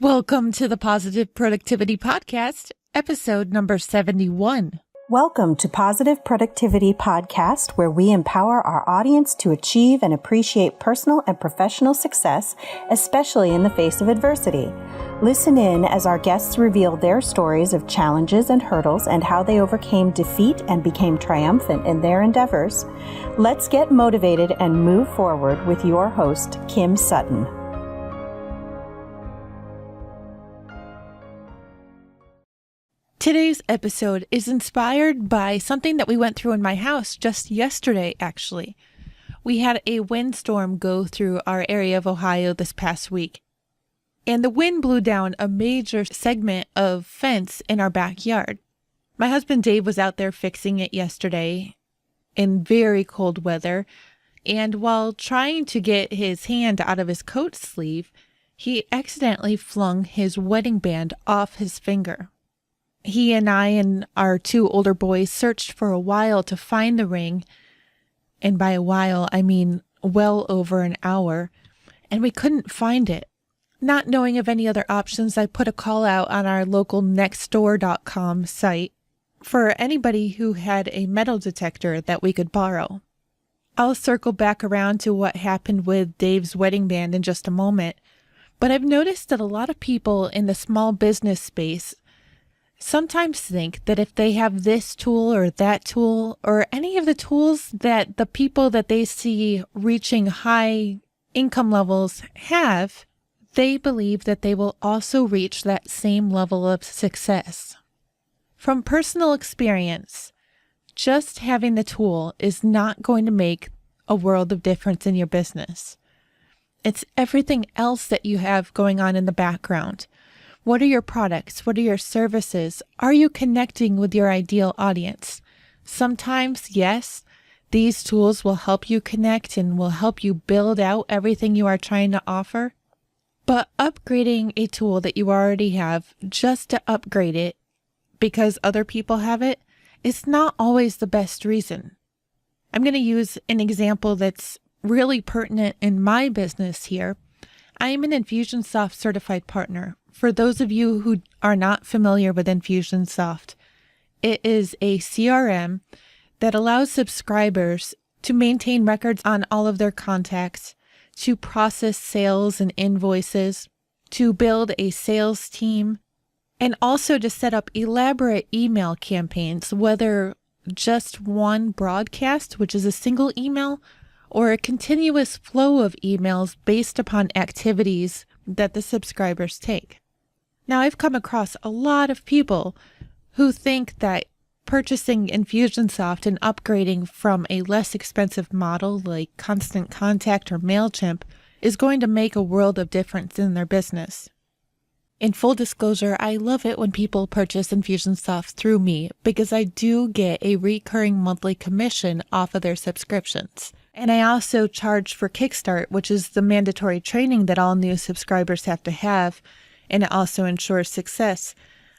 Welcome to the Positive Productivity Podcast, episode number 71. Welcome to Positive Productivity Podcast, where we empower our audience to achieve and appreciate personal and professional success, especially in the face of adversity. Listen in as our guests reveal their stories of challenges and hurdles and how they overcame defeat and became triumphant in their endeavors. Let's get motivated and move forward with your host, Kim Sutton. Today's episode is inspired by something that we went through in my house just yesterday, actually. We had a windstorm go through our area of Ohio this past week, and the wind blew down a major segment of fence in our backyard. My husband Dave was out there fixing it yesterday in very cold weather, and while trying to get his hand out of his coat sleeve, he accidentally flung his wedding band off his finger. He and I and our two older boys searched for a while to find the ring, and by a while, I mean well over an hour, and we couldn't find it. Not knowing of any other options, I put a call out on our local nextdoor.com site for anybody who had a metal detector that we could borrow. I'll circle back around to what happened with Dave's wedding band in just a moment, but I've noticed that a lot of people in the small business space sometimes think that if they have this tool or that tool or any of the tools that the people that they see reaching high income levels have, they believe that they will also reach that same level of success. From personal experience, just having the tool is not going to make a world of difference in your business. It's everything else that you have going on in the background. What are your products? What are your services? Are you connecting with your ideal audience? Sometimes, yes, these tools will help you connect and will help you build out everything you are trying to offer. But upgrading a tool that you already have just to upgrade it because other people have it is not always the best reason. I'm going to use an example that's really pertinent in my business here. I am an Infusionsoft certified partner. For those of you who are not familiar with Infusionsoft, it is a CRM that allows subscribers to maintain records on all of their contacts, to process sales and invoices, to build a sales team, and also to set up elaborate email campaigns, whether just one broadcast, which is a single email, or a continuous flow of emails based upon activities that the subscribers take. Now, I've come across a lot of people who think that purchasing Infusionsoft and upgrading from a less expensive model like Constant Contact or MailChimp is going to make a world of difference in their business. In full disclosure, I love it when people purchase Infusionsoft through me because I do get a recurring monthly commission off of their subscriptions. And I also charge for Kickstart, which is the mandatory training that all new subscribers have to have, and it also ensures success.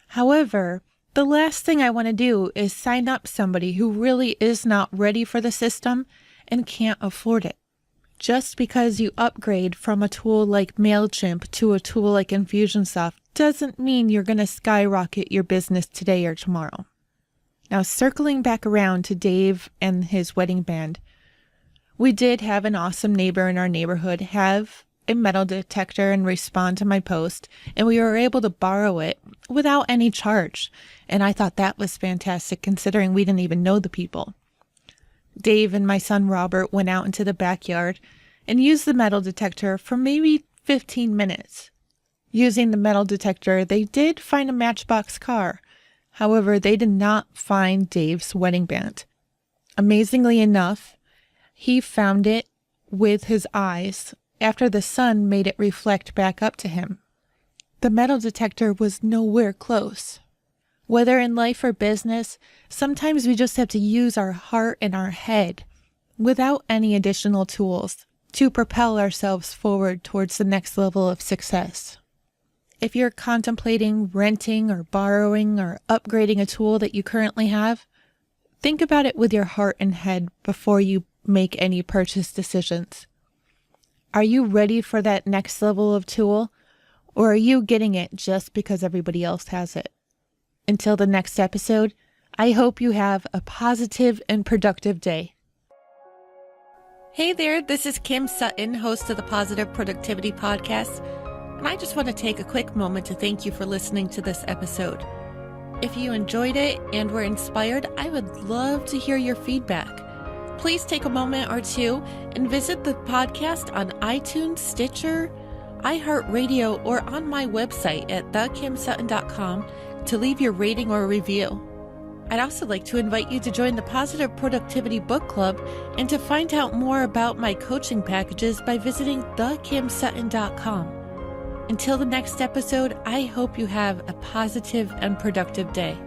However, the last thing I want to do is sign up somebody who really is not ready for the system and can't afford it. Just because you upgrade from a tool like MailChimp to a tool like Infusionsoft doesn't mean you're going to skyrocket your business today or tomorrow. Now, circling back around to Dave and his wedding band, we did have an awesome neighbor in our neighborhood have a metal detector and respond to my post, and we were able to borrow it without any charge. And I thought that was fantastic considering we didn't even know the people. Dave and my son Robert went out into the backyard and used the metal detector for maybe 15 minutes. Using the metal detector, they did find a Matchbox car. However, they did not find Dave's wedding band. Amazingly enough, he found it with his eyes after the sun made it reflect back up to him. The metal detector was nowhere close. Whether in life or business, sometimes we just have to use our heart and our head without any additional tools to propel ourselves forward towards the next level of success. If you're contemplating renting or borrowing or upgrading a tool that you currently have, think about it with your heart and head before you make any purchase decisions. Are you ready for that next level of tool? Or are you getting it just because everybody else has it? Until the next episode, I hope you have a positive and productive day. Hey there, this is Kim Sutton, host of the Positive Productivity Podcast, and I just want to take a quick moment to thank you for listening to this episode. If you enjoyed it and were inspired, I would love to hear your feedback. Please take a moment or two and visit the podcast on iTunes, Stitcher, iHeartRadio, or on my website at thekimsutton.com to leave your rating or review. I'd also like to invite you to join the Positive Productivity Book Club and to find out more about my coaching packages by visiting thekimsutton.com. Until the next episode, I hope you have a positive and productive day.